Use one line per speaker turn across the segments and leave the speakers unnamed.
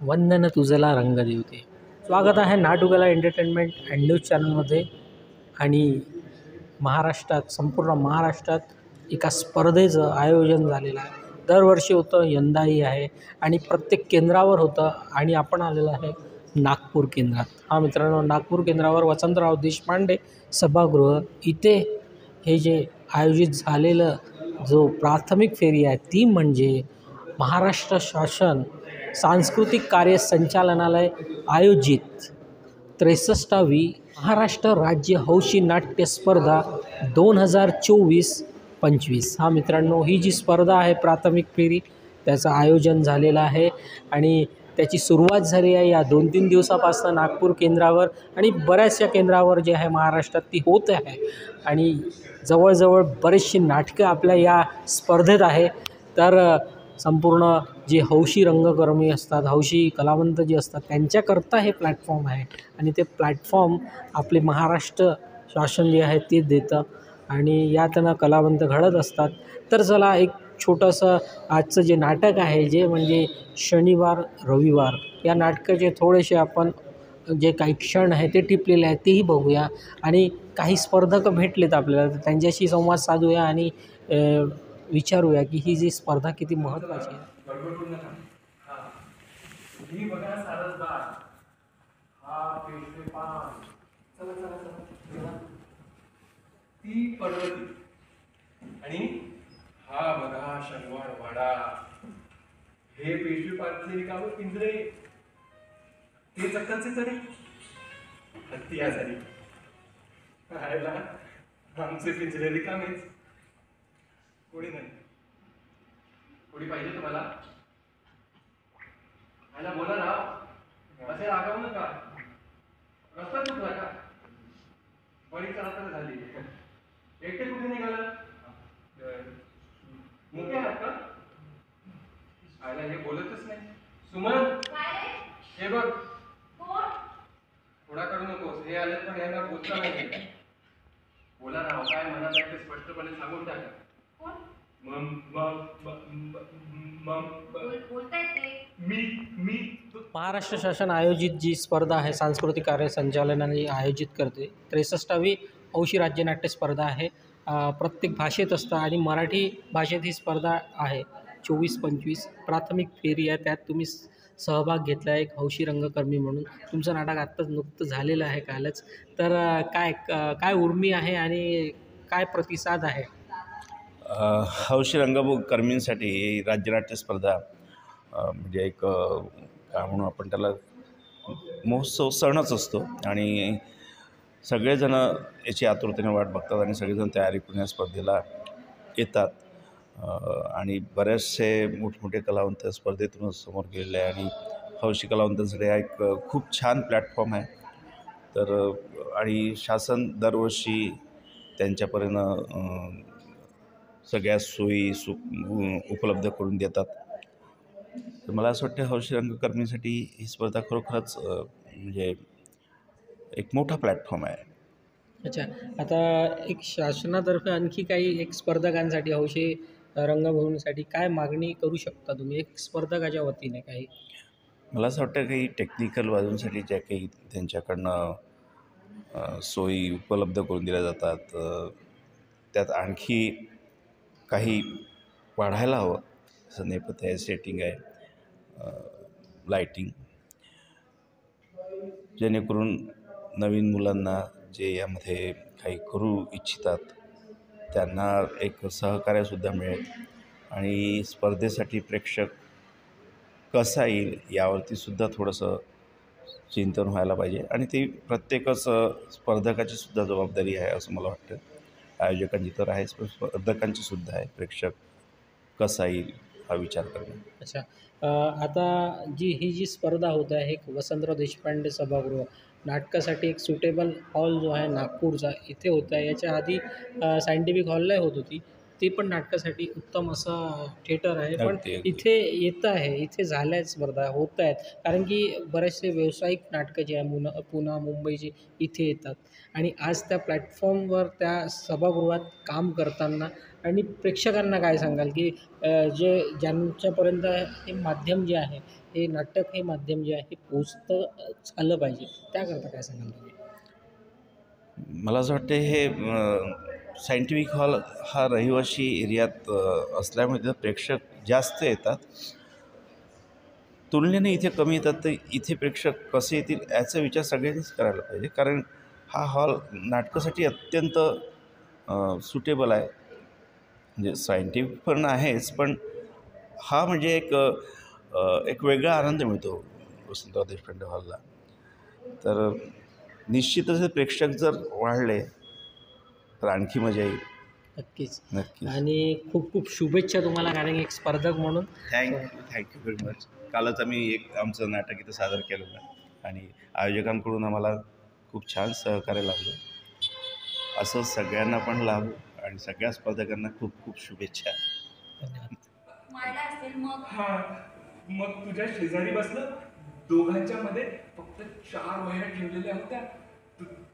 वंदन तुझला रंग देवते. स्वागत आहे नाटुकला एंटरटेनमेंट अँड न्यूज चॅनलमध्ये. आणि महाराष्ट्रात, संपूर्ण महाराष्ट्रात एका स्पर्धेचं आयोजन झालेलं आहे. दरवर्षी होतं, यंदाही आहे आणि प्रत्येक केंद्रावर होतं. आणि आपण आलेलं आहे नागपूर केंद्रात. हा मित्रांनो, नागपूर केंद्रावर वसंतराव देशपांडे सभागृह इथे हे जे आयोजित झालेलं जो प्राथमिक फेरी आहे ती म्हणजे महाराष्ट्र शासन सांस्कृतिक कार्य संचालनालय आयोजित 63वी महाराष्ट्र राज्य हौशी नाट्य स्पर्धा 2024-25. हा मित्रांनो, ही जी स्पर्धा आहे प्राथमिक फेरी त्याचं आयोजन झालेलं आहे आणि त्याची सुरुवात झाली आहे या 2-3 दिवसापासून नागपूर केंद्रावर आणि बऱ्याचशा केंद्रावर जे आहे महाराष्ट्रात ती होत आहे. आणि जवळजवळ बरीचशी नाटकं आपल्या या स्पर्धेत आहे. तर संपूर्ण जे हौशी रंगकर्मी असतात, हौशी कलावंत जे असतात त्यांच्याकरता हे प्लॅटफॉर्म आहे आणि ते प्लॅटफॉर्म आपले महाराष्ट्र शासन जे आहे ते देतं आणि यातनं कलावंत घडत असतात. तर चला, एक छोटंसं आजचं जे नाटक आहे जे म्हणजे शनिवार रविवार या नाटकाचे थोडेसे आपण जे काही क्षण आहे ते टिपलेले आहेत तेही बघूया आणि काही स्पर्धक भेटलेत आपल्याला तर त्यांच्याशी संवाद साधूया आणि विचारूया की ही जी स्पर्धा किती महत्त्वाची आहे.
ही बघा सारसबाग, हा पेशवे पान, चला चला चला चला, ती पर्वती आणि हा बघा शनिवार वाडा. हे पेशवे पानचे रिकामे पिंजरे, ते चक्काचे तरी हत्ती आजारी राहायला आमचे पिंजरे रिकामेच. कोणी नाही. कोणी पाहिजे तुम्हाला? मला बोला ना, असे रागावू नका. रस्ता चुकला का? बळीच रात्र झाली. एकटे कुठे निघाला? मुके आहात का? आयला हे बोलतच नाही. सुमन, हे बघ. थोडा करू नकोस. हे आले पण यांना बोलता नाही. बोला ना, काय मनात आहे ते स्पष्टपणे सांगून टाका.
महाराष्ट्र शासन आयोजित जी स्पर्धा आहे सांस्कृतिक कार्य संचालनाने आयोजित करते 63वी हौशी राज्यनाट्य स्पर्धा आहे. प्रत्येक भाषेत असतं आणि मराठी भाषेत ही स्पर्धा आहे. 24-25 प्राथमिक फेरी आहे. त्यात तुम्ही सहभाग घेतला एक हौशी रंगकर्मी म्हणून. तुमचं नाटक आत्ताच नुकतं झालेलं आहे कालच. तर काय उर्मी आहे आणि काय प्रतिसाद आहे?
हौशी रंगकर्मींसाठी ही राज्यनाट्य स्पर्धा म्हणजे एक काय म्हणू आपण त्याला, महोत्सव सणच असतो आणि सगळेजण याची आतुरतेने वाट बघतात आणि सगळेजण तयारी करून या स्पर्धेला येतात. आणि बरेचसे मोठमोठे कलावंत स्पर्धेतून समोर गेलेले आहे आणि हौशी कलावंतांसाठी हा एक खूप छान प्लॅटफॉर्म आहे. तर आणि शासन दरवर्षी त्यांच्यापर्यंत सगळ्या सोयी उपलब्ध करून देतात. तर मला असं वाटतं हौशी रंगकर्मीसाठी ही स्पर्धा खरोखरच म्हणजे एक मोठा प्लॅटफॉर्म आहे.
अच्छा, आता एक शासनातर्फे आणखी काही एक स्पर्धकांसाठी हौशी रंगभूमीसाठी काय मागणी करू शकता तुम्ही एक स्पर्धकाच्या वतीने? काही
मला असं वाटतं काही टेक्निकल बाजूंसाठी ज्या काही त्यांच्याकडनं सोयी उपलब्ध करून दिल्या जातात त्यात आणखी काही वाढायला हवं. जसं नेपथ्य आहे, सेटिंग आहे, लाईटिंग, जेणेकरून नवीन मुलांना जे यामध्ये काही करू इच्छितात त्यांना एक सहकार्यसुद्धा मिळेल आणि स्पर्धेसाठी प्रेक्षक कसा येईल यावरती सुद्धा थोडंसं चिंतन व्हायला पाहिजे. आणि ती प्रत्येकच स्पर्धकाची सुद्धा जबाबदारी आहे असं मला वाटतं. आयोजकांची तर आहेच, पण स्पर्धकांची सुद्धा आहे प्रेक्षक कसा येईल हा विचार करणं.
अच्छा, आता ही जी स्पर्धा होत आहे एक वसंतराव देशपांडे सभागृह नाटकासाठी एक सुटेबल हॉल जो आहे नागपूरचा इथे होता आहे. याच्या आधी सायंटिफिक हॉलला होत होती, ती पण नाटकासाठी उत्तम असं थिएटर आहे. पण इथे येतं आहे, इथे झाल्या स्पर्धा होत आहेत कारण की बरेचसे व्यावसायिक नाटकं जे आहे पुणे मुंबईची इथे येतात आणि आज त्या प्लॅटफॉर्मवर त्या सभागृहात काम करताना आणि प्रेक्षकांना काय सांगाल की जे ज्यांच्यापर्यंत हे माध्यम जे आहे, हे नाटक हे माध्यम जे आहे हे पोचतं आलं पाहिजे, त्याकरता काय सांगाल तुम्ही?
मला असं वाटतं हे सायंटिफिक हॉल हा रहिवाशी एरियात असल्यामुळे तिथं प्रेक्षक जास्त येतात. तुलनेने इथे कमी येतात, तर इथे प्रेक्षक कसे येतील याचा विचार सगळ्यांनीच करायला पाहिजे. कारण हा हॉल नाटकासाठी अत्यंत सुटेबल आहे. म्हणजे सायंटिफिक पण आहेच, पण हा म्हणजे एक वेगळा आनंद मिळतो वसंतराव देशपांडे हॉलला. तर निश्चितच हे प्रेक्षक जर वाढले तर आणखी मजा येईल.
नक्कीच.
नक्कीच.
आणि खूप खूप शुभेच्छा तुम्हाला, कारण एक स्पर्धक म्हणून.
Thank you very much. कालच आम्ही एक आमचं नाटक इथं सादर केलेलं आणि आयोजकांकडून आम्हाला खूप छान सहकार्य लाभलं. असं सगळ्यांना पण लाभो आणि सगळ्या स्पर्धकांना खूप खूप शुभेच्छा.
धन्यवाद.
हा, मग तुझ्या शेजारी बसलं, दोघांच्या मध्ये फक्त 4 वह्या ठेवलेल्या होत्या,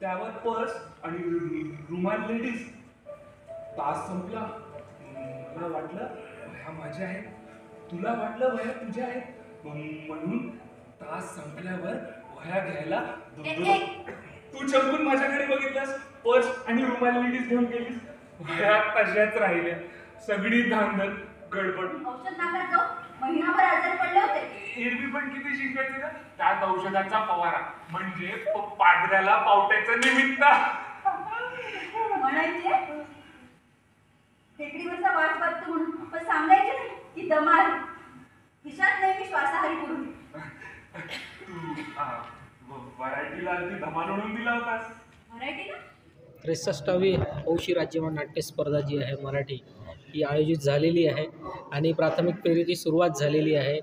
त्यावर पर्स आणि रुमाल लेडीज. तास संपला, मला वाटलं वह्या माझ्या आहेत, तुला वाटलं वह्या तुझ्या आहेत, म्हणून तास संपल्यावर वह्या घ्यायला तू चमकून माझ्याकडे बघितलास, पर्स आणि रुमाल लेडीज घेऊन गेलीस. वह्या तशाच राहिल्या. सगळी धांदल गडबड.
औषध नाकात जाऊन महिनाभर आजारी पडले होते.
एरवी पण किती शिकायचे ना, त्यात औषधाचा फवारा म्हणजे पाडऱ्याला पावट्याचं निमित्त.
म्हणायचे टेकडीवरचा वास वाटतो म्हणून, पण सांगायचे नाही की दमा आहे. खिशात नेहमी श्वासाहारी करून.
तू व्हरायटीला ती धमाल म्हणून दिला होतास.
व्हरायटीला
63वी हौशी राज्यमान नाट्य स्पर्धा जी आहे मराठी, ही आयोजित झालेली आहे आणि प्राथमिक फेरीची सुरुवात झालेली आहे.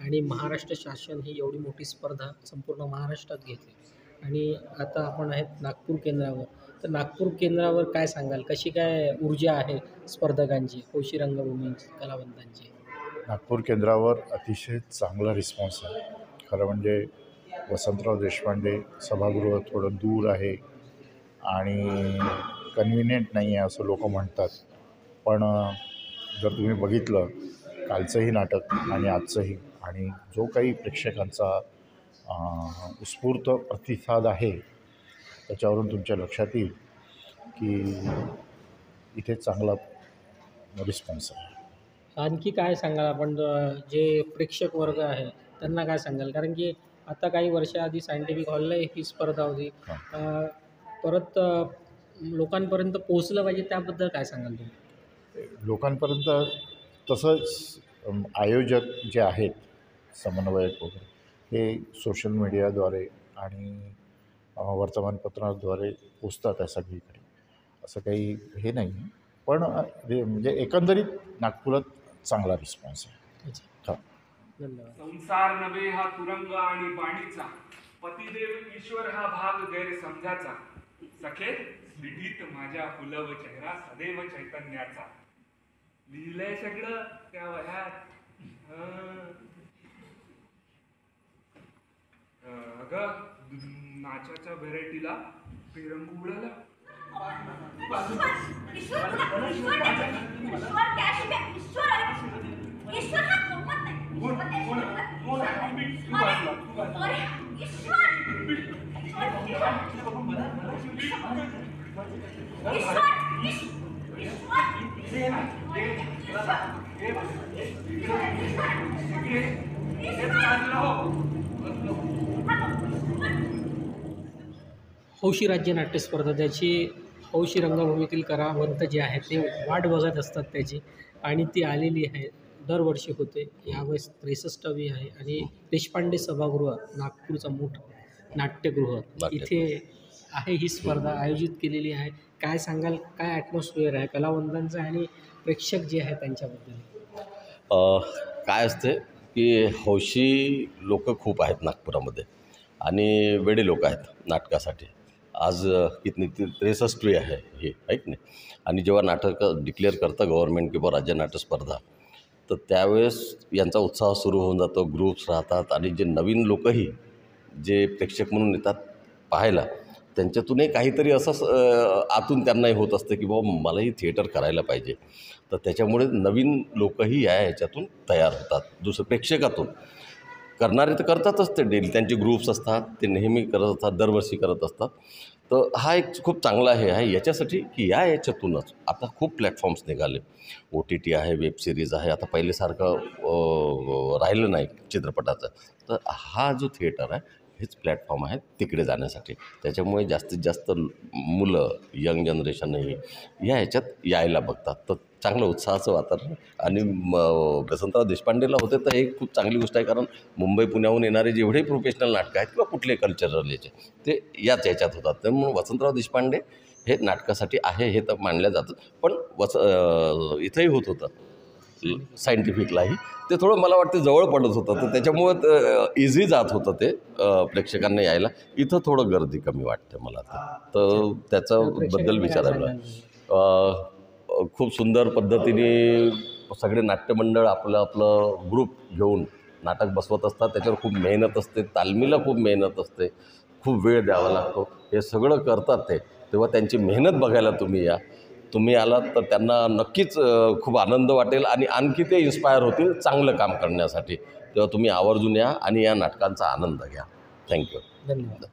आणि महाराष्ट्र शासन ही एवढी मोठी स्पर्धा संपूर्ण महाराष्ट्रात घेते. आणि आता आपण आहेत नागपूर केंद्रावर. तर नागपूर केंद्रावर काय सांगाल, कशी काय ऊर्जा आहे स्पर्धकांची, हौशी रंगभूमीची, कलावंतांची?
नागपूर केंद्रावर अतिशय चांगला रिस्पॉन्स आहे. खरं म्हणजे वसंतराव देशपांडे सभागृह थोडं दूर आहे आणि कन्व्हिनियंट नाही आहे असं लोक म्हणतात. पण जर तुम्ही बघितलं कालचंही नाटक आणि आजचंही, आणि जो काही प्रेक्षकांचा उत्स्फूर्त प्रतिसाद आहे त्याच्यावरून तुमच्या लक्षात येईल की इथे चांगला रिस्पॉन्स आहे.
आणखी काय सांगाल आपण, जे प्रेक्षक वर्ग आहे त्यांना काय सांगाल? कारण की आता काही वर्षाआधी सायंटिफिक हॉलला ही स्पर्धा होती, परत लोकांपर्यंत पोहोचलं पाहिजे, त्याबद्दल काय सांगाल तुम्ही?
लोकांपर्यंत तसंच आयोजक जे आहेत, समन्वयक वगैरे, हे सोशल मीडियाद्वारे आणि वर्तमानपत्राद्वारे पोचतात आहे सगळीकडे. असं काही हे नाही आहे, पण म्हणजे एकंदरीत नागपुरात चांगला रिस्पॉन्स आहे. हां,
धन्यवाद.
संसार नव्हे हा तुरंग आणि बाणीचा, पतिदेव ईश्वर हा भाग गैरसमजाचा. सखे लिहित माझ्या फुलव चेहरा सदैव चैतन्याचा. लिहिलंय सगळं त्या वह्यात. अगं, नाचाच्या व्हेरायटीला पेरंग उडाला.
हौशी राज्य नाट्य स्पर्धा, त्याची हौशी रंगभूमीतील कलावंत जे आहेत ते वाट बघत असतात त्याची, आणि ती आलेली आहे. दरवर्षी होते. यावेळेस 63वी आहे आणि देशपांडे सभागृह नागपूरचं मोठं नाट्यगृह इथे आहे ही स्पर्धा आयोजित केलेली आहे. काय सांगाल, काय ॲटमॉस्फिअर आहे कलावंतांचं आणि प्रेक्षक जे आहे त्यांच्याबद्दल?
काय असते की हौशी लोक खूप आहेत नागपुरामध्ये आणि वेडे लोक आहेत नाटकासाठी. आज किती 63वी आहे हे, आहे की नाही? आणि जेव्हा नाटक डिक्लेअर करतं गव्हर्नमेंट किंवा राज्य नाट्य स्पर्धा, तर त्यावेळेस यांचा उत्साह सुरू होऊन जातो. ग्रुप्स राहतात आणि जे नवीन लोकही जे प्रेक्षक म्हणून येतात पाहायला, त्यांच्यातूनही काहीतरी असं आतून त्यांनाही होत असतं की बाबा मलाही थिएटर करायला पाहिजे. तर त्याच्यामुळे नवीन लोकही ह्याच्यातून तयार होतात. दुसरं प्रेक्षकातून करणारे तर करतातच, ते डेली त्यांचे ग्रुप्स असतात, ते नेहमी करत असतात, दरवर्षी करत असतात. तर हा एक खूप चांगला आहे याच्यासाठी की याच्यातूनच आता खूप प्लॅटफॉर्म्स निघाले. OTT आहे, वेब सिरीज आहे. आता पहिल्यासारखं राहिलं नाही चित्रपटाचं. तर हा जो थिएटर आहे हेच प्लॅटफॉर्म आहे तिकडे जाण्यासाठी. त्याच्यामुळे जास्तीत जास्त मुलं, यंग जनरेशनही ह्याच्यात यायला बघतात. तर चांगलं उत्साहाचं वातावरण. आणि वसंतराव देशपांडेला होते तर हे खूप चांगली गोष्ट आहे, कारण मुंबई पुण्याहून येणारे जेवढे प्रोफेशनल नाटकं आहेत किंवा कुठले कल्चरल याचे ते याच ह्याच्यात होतात. त्यामुळे वसंतराव देशपांडे हे नाटकासाठी आहे हे तर मानलं जातं. पण इथंही होत होतं सायंटिफिकलाही. ते थोडं मला वाटतं जवळ पडत होतं, तर त्याच्यामुळं इझी जात होतं ते प्रेक्षकांना यायला. इथं थोडं गर्दी कमी वाटते मला तर त्याच्याबद्दल विचारायला. खूप सुंदर पद्धतीने सगळे नाट्यमंडळ आपलं ग्रुप घेऊन नाटक बसवत असतात. त्याच्यावर खूप मेहनत असते, तालमीला खूप मेहनत असते, खूप वेळ द्यावा लागतो. हे सगळं करतात ते. तेव्हा त्यांची मेहनत बघायला तुम्ही आलात तर त्यांना नक्कीच खूप आनंद वाटेल आणि आणखी ते इन्स्पायर होतील चांगलं काम करण्यासाठी. तेव्हा तुम्ही आवर्जून या आणि या नाटकांचा आनंद घ्या. थँक्यू.
धन्यवाद.